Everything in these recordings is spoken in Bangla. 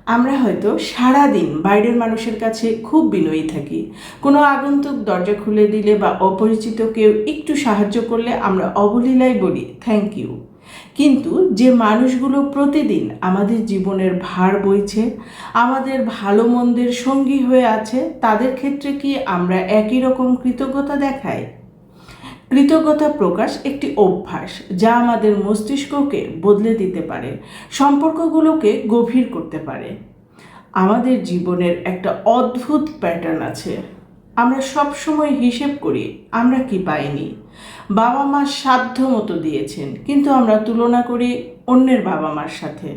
আমরা হয়তো সারাদিন বাইরের মানুষের কাছে খুব বিনয়ী থাকি। কোনো আগন্তুক দরজা খুলে দিলে বা অপরিচিত কেউ একটু সাহায্য করলে আমরা অবলীলায় বলি থ্যাংক ইউ। কিন্তু যে মানুষগুলো প্রতিদিন আমাদের জীবনের ভার বইছে, আমাদের ভালো মন্দের সঙ্গী হয়ে আছে, তাদের ক্ষেত্রে কি আমরা একই রকম কৃতজ্ঞতা দেখাই? কৃতজ্ঞতা প্রকাশ একটি অভ্যাস যা আমাদের মস্তিষ্ককে বদলে দিতে পারে, সম্পর্কগুলোকে গভীর করতে পারে। আমাদের জীবনের একটা অদ্ভুত প্যাটার্ন আছে। আমরা সব সময় হিসেব করি আমরা কি পাইনি। বাবা মা সাধ্য মতো দিয়েছেন, কিন্তু আমরা তুলনা করি অন্যের বাবা মার সাথে।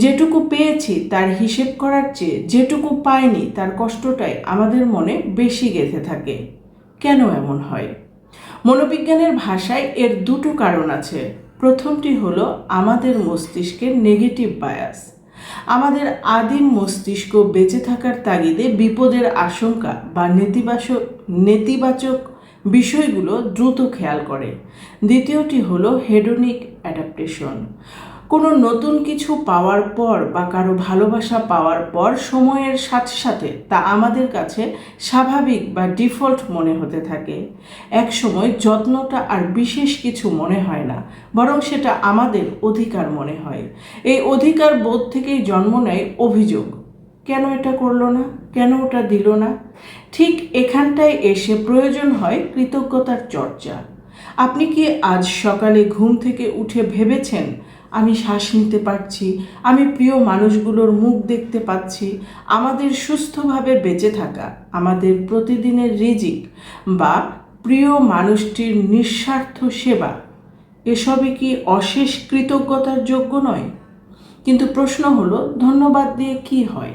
যেটুকু পেয়েছি তার হিসেব করার চেয়ে যেটুকু পাইনি তার কষ্টটাই আমাদের মনে বেশি গেঁথে থাকে। কেন এমন হয়? মনোবিজ্ঞানের ভাষায় এর দুটো কারণ আছে। প্রথমটি হলো আমাদের মস্তিষ্কের নেগেটিভ বায়াস। আমাদের আদিম মস্তিষ্ক বেঁচে থাকার তাগিদে বিপদের আশঙ্কা বা নেতিবাচক বিষয়গুলো দ্রুত খেয়াল করে। দ্বিতীয়টি হলো হেডোনিক অ্যাডাপ্টেশন। কোনো নতুন কিছু পাওয়ার পর বা কারো ভালোবাসা পাওয়ার পর সময়ের সাথে সাথে তা আমাদের কাছে স্বাভাবিক বা ডিফল্ট মনে হতে থাকে। এক সময় যত্নটা আর বিশেষ কিছু মনে হয় না, বরং সেটা আমাদের অধিকার মনে হয়। এই অধিকার বোধ থেকেই জন্ম নেয় অভিযোগ। কেন এটা করলো না, কেন ওটা দিল না? ঠিক এখানটায় এসে প্রয়োজন হয় কৃতজ্ঞতার চর্চা। আপনি কি আজ সকালে ঘুম থেকে উঠে ভেবেছেন আমি শ্বাস নিতে পারছি, আমি প্রিয় মানুষগুলোর মুখ দেখতে পাচ্ছি? আমাদের সুস্থভাবে বেঁচে থাকা, আমাদের প্রতিদিনের রিজিক বা প্রিয় মানুষটির নিঃস্বার্থ সেবা, এসবই কি অশেষ কৃতজ্ঞতার যোগ্য নয়? কিন্তু প্রশ্ন হলো, ধন্যবাদ দিয়ে কি হয়?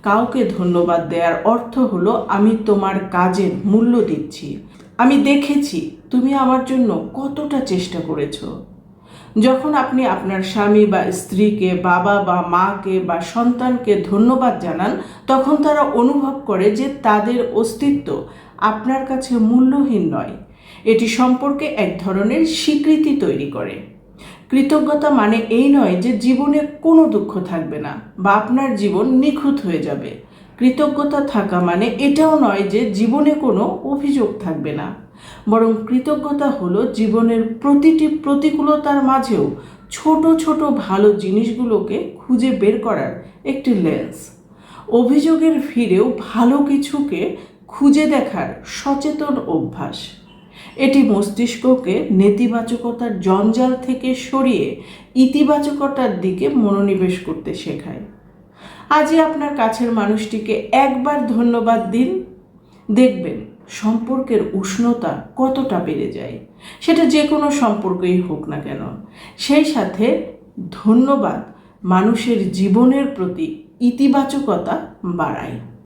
কাউকে ধন্যবাদ দেওয়ার অর্থ হলো আমি তোমার কাজের মূল্য দিচ্ছি, আমি দেখেছি তুমি আমার জন্য কতটা চেষ্টা করেছো। যখন আপনি আপনার স্বামী বা স্ত্রীকে, বাবা বা মাকে বা সন্তানকে ধন্যবাদ জানান, তখন তারা অনুভব করে যে তাদের অস্তিত্ব আপনার কাছে মূল্যহীন নয়। এটি সম্পর্কে এক ধরনের স্বীকৃতি তৈরি করে। কৃতজ্ঞতা মানে এই নয় যে জীবনে কোনো দুঃখ থাকবে না বা আপনার জীবন নিখুঁত হয়ে যাবে। কৃতজ্ঞতা থাকা মানে এটাও নয় যে জীবনে কোনো অভিযোগ থাকবে না, বরং কৃতজ্ঞতা হলো জীবনের প্রতিটি প্রতিকূলতার মাঝেও ছোট ছোট ভালো জিনিসগুলোকে খুঁজে বের করার একটি লেন্স। অভিযোগের ভিড়েও ভালো কিছুকে খুঁজে দেখার সচেতন অভ্যাস। এটি মস্তিষ্ককে নেতিবাচকতার জঞ্জাল থেকে সরিয়ে ইতিবাচকতার দিকে মনোনিবেশ করতে শেখায়। আজই আপনার কাছের মানুষটিকে একবার ধন্যবাদ দিন, দেখবেন সম্পর্কের উষ্ণতা কতটা বেড়ে যায়। সেটা যে কোনো সম্পর্কই হোক না কেন। সেই সাথে ধন্যবাদ মানুষের জীবনের প্রতি ইতিবাচকতা বাড়ায়।